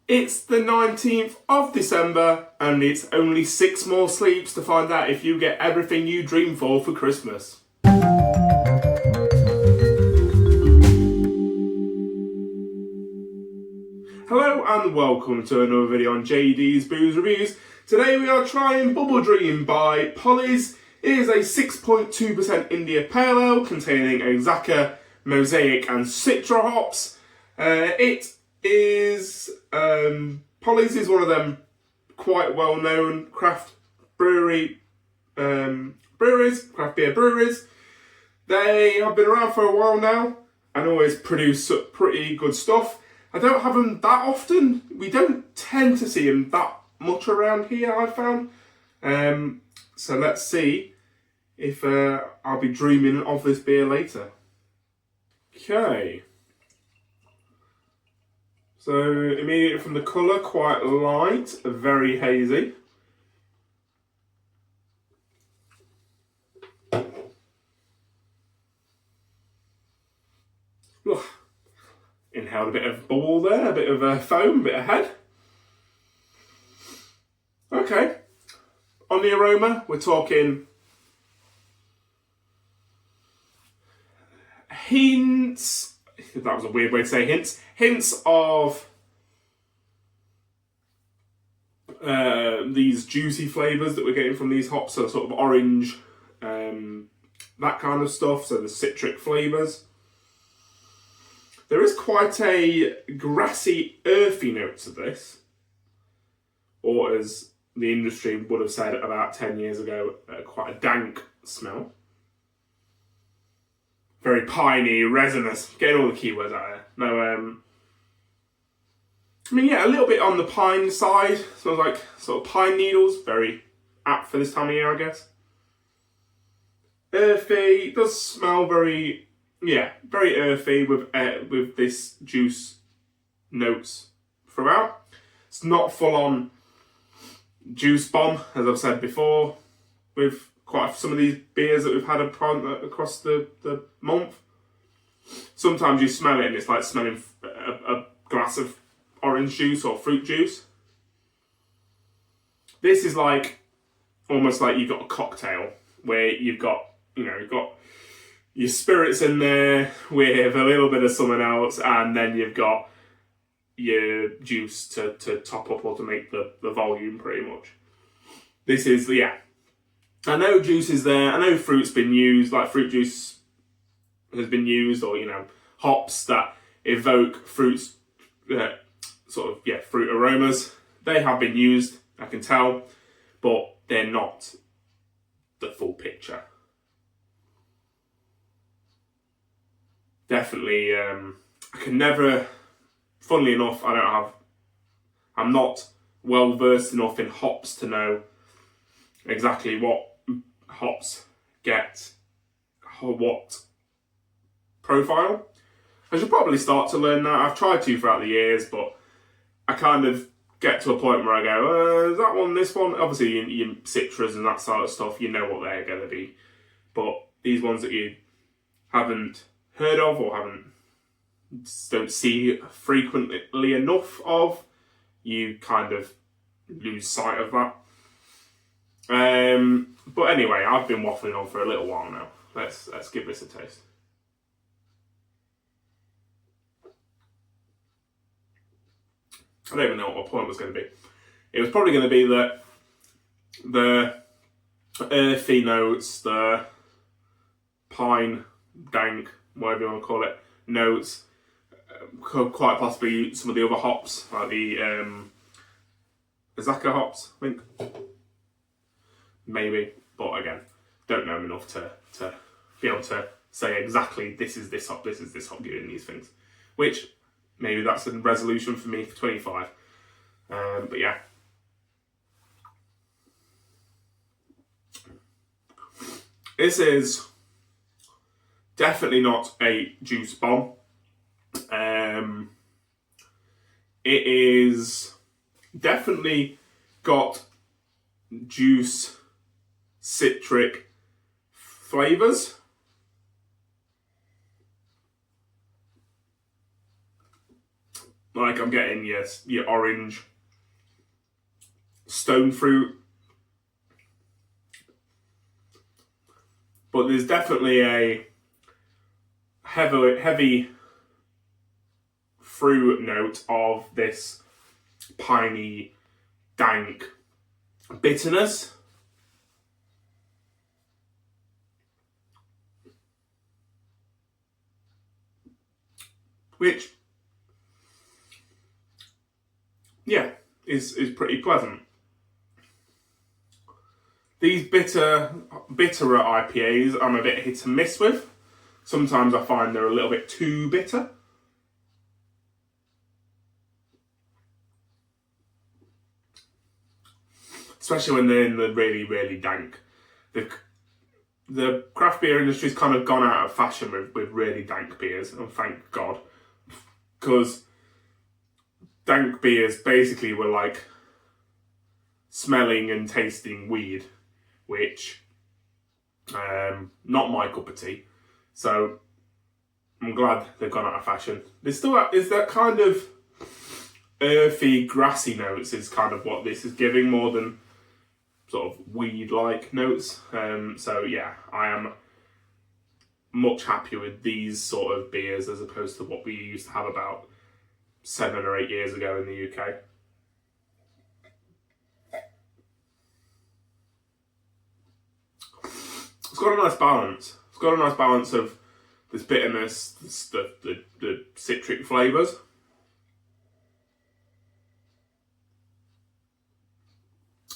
It's the 19th of December, and it's only 6 more sleeps to find out if you get everything you dream for Christmas. Hello and welcome to another video on JD's Booze Reviews. Today we are trying Bubble Dream by Polly's. It is a 6.2% India Pale Ale containing Azacca, Mosaic and Citra hops. It is Polly's is one of them quite well-known craft breweries, craft beer breweries. They have been around for a while now and always produce pretty good stuff. I don't have them that often. We don't tend to see them that much around here, I've found. So let's see if I'll be dreaming of this beer later. Okay. So immediately from the colour, quite light, very hazy. Ugh. Inhaled a bit of bubble there, a bit of foam, a bit of head. Okay. On the aroma, we're talking hints. That was a weird way to say hints. Hints of these juicy flavours that we're getting from these hops, so sort of orange, that kind of stuff, so the citric flavours. There is quite a grassy, earthy note to this, or as the industry would have said about 10 years ago, quite a dank smell. Very piney, resinous, getting all the keywords out there. No, I mean, yeah, a little bit on the pine side. Smells like sort of pine needles, very apt for this time of year, I guess. Earthy, does smell very, yeah, very earthy with this juice notes throughout. It's not full on juice bomb, as I've said before, with quite some of these beers that we've had across the month. Sometimes you smell it and it's like smelling a glass of orange juice or fruit juice. This is like almost like you've got a cocktail where you've got your spirits in there with a little bit of something else, and then you've got your juice to top up or to make the volume pretty much. This is, yeah. I know juice is there. I know fruit's been used, like fruit juice has been used, or, hops that evoke fruits, fruit aromas. They have been used, I can tell, but they're not the full picture. Definitely, I can never, funnily enough, I'm not well versed enough in hops to know exactly what hops get what profile. I should probably start to learn that. I've tried to throughout the years, but I kind of get to a point where I go, is that one, this one? Obviously, your citras and that sort of stuff, you know what they're going to be. But these ones that you haven't heard of or don't see frequently enough of, you kind of lose sight of that. But anyway, I've been waffling on for a little while now. Let's give this a taste. I don't even know what my point was going to be. It was probably going to be that the earthy notes, the pine, dank, whatever you want to call it, notes, could quite possibly some of the other hops, like the Azacca hops, I think. Maybe, but again, don't know enough to be able to say exactly this is this hop giving these things. Which, maybe that's a resolution for me for 25. But yeah. This is definitely not a juice bomb. It is definitely got juice, citric flavours. Like I'm getting your orange stone fruit. But there's definitely a heavy fruit note of this piney, dank bitterness. Which, yeah, is pretty pleasant. These bitterer IPAs I'm a bit hit and miss with. Sometimes I find they're a little bit too bitter. Especially when they're in the really, really dank. The craft beer industry's kind of gone out of fashion with really dank beers, and thank God. Because dank beers basically were like smelling and tasting weed, which not my cup of tea. So I'm glad they've gone out of fashion. There's still is that kind of earthy, grassy notes is kind of what this is giving more than sort of weed-like notes. So yeah, I am much happier with these sort of beers as opposed to what we used to have about 7 or 8 years ago in the UK. It's got a nice balance. It's got a nice balance of this bitterness, the citric flavours.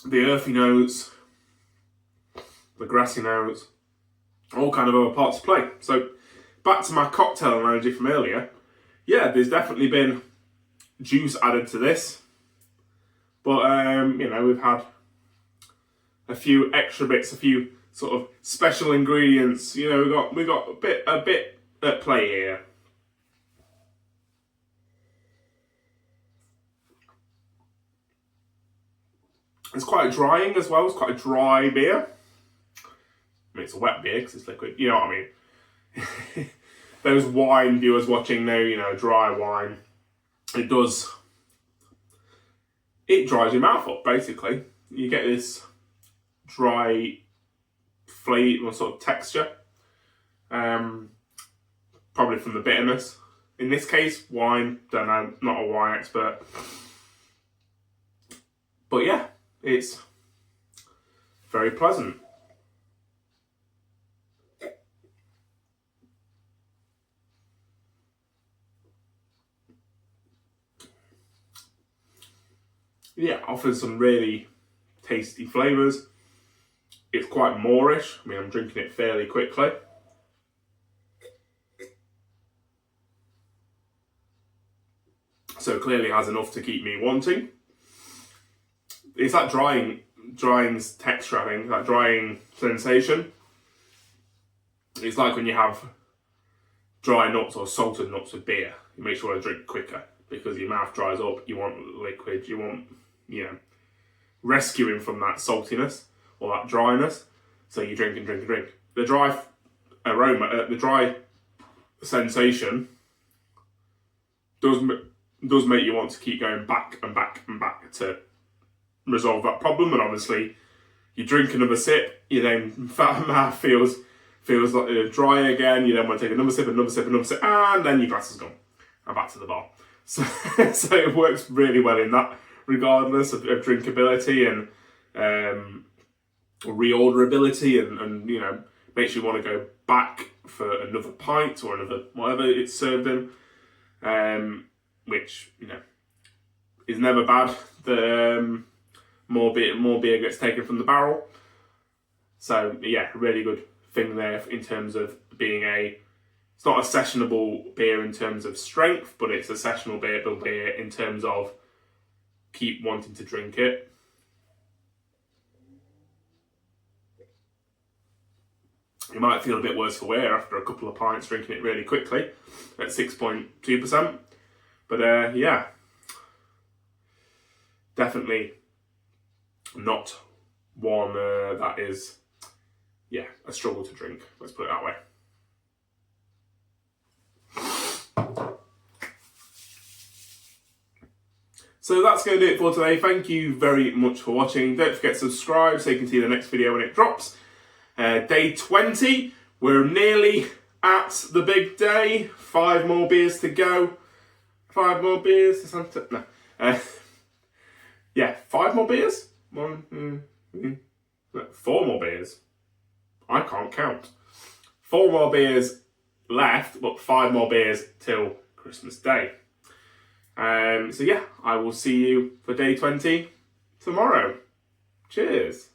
The earthy notes, the grassy notes, all kind of other parts to play. So back to my cocktail analogy from earlier. Yeah, there's definitely been juice added to this. But, we've had a few extra bits, a few sort of special ingredients. We got a bit at play here. It's quite drying as well. It's quite a dry beer. I mean, it's a wet beer because it's liquid. You know what I mean? Those wine viewers watching know, dry wine. It dries your mouth up, basically. You get this dry flavor, sort of texture. Probably from the bitterness. In this case, wine. Don't know, not a wine expert. But yeah, it's very pleasant. Yeah, offers some really tasty flavours. It's quite moreish. I mean, I'm drinking it fairly quickly. So clearly has enough to keep me wanting. It's that drying texture, I think, that drying sensation. It's like when you have dry nuts or salted nuts with beer. It makes you want to drink quicker because your mouth dries up. You want liquid. You want, rescuing from that saltiness or that dryness. So you drink and drink and drink. The dry aroma, the dry sensation does make you want to keep going back and back and back to resolve that problem. And obviously, you drink another sip, you then mouth feels like dry again. You then want to take another sip, and then your glass is gone. And back to the bar. So it works really well in that, regardless of drinkability and reorderability, and makes you want to go back for another pint or another whatever it's served in, which is never bad. The more beer gets taken from the barrel. So yeah, really good thing there in terms of being it's not a sessionable beer in terms of strength, but it's a sessionable beer in terms of keep wanting to drink it. You might feel a bit worse for wear after a couple of pints drinking it really quickly at 6.2%. But yeah, definitely not one that is, a struggle to drink. Let's put it that way. So that's going to do it for today. Thank you very much for watching. Don't forget to subscribe so you can see the next video when it drops. Day 20. We're nearly at the big day. 5 more beers to go. 5 more beers. No. Yeah, 5 more beers? 4 more beers. I can't count. 4 more beers left, but 5 more beers till Christmas Day. So yeah, I will see you for day 20 tomorrow. Cheers.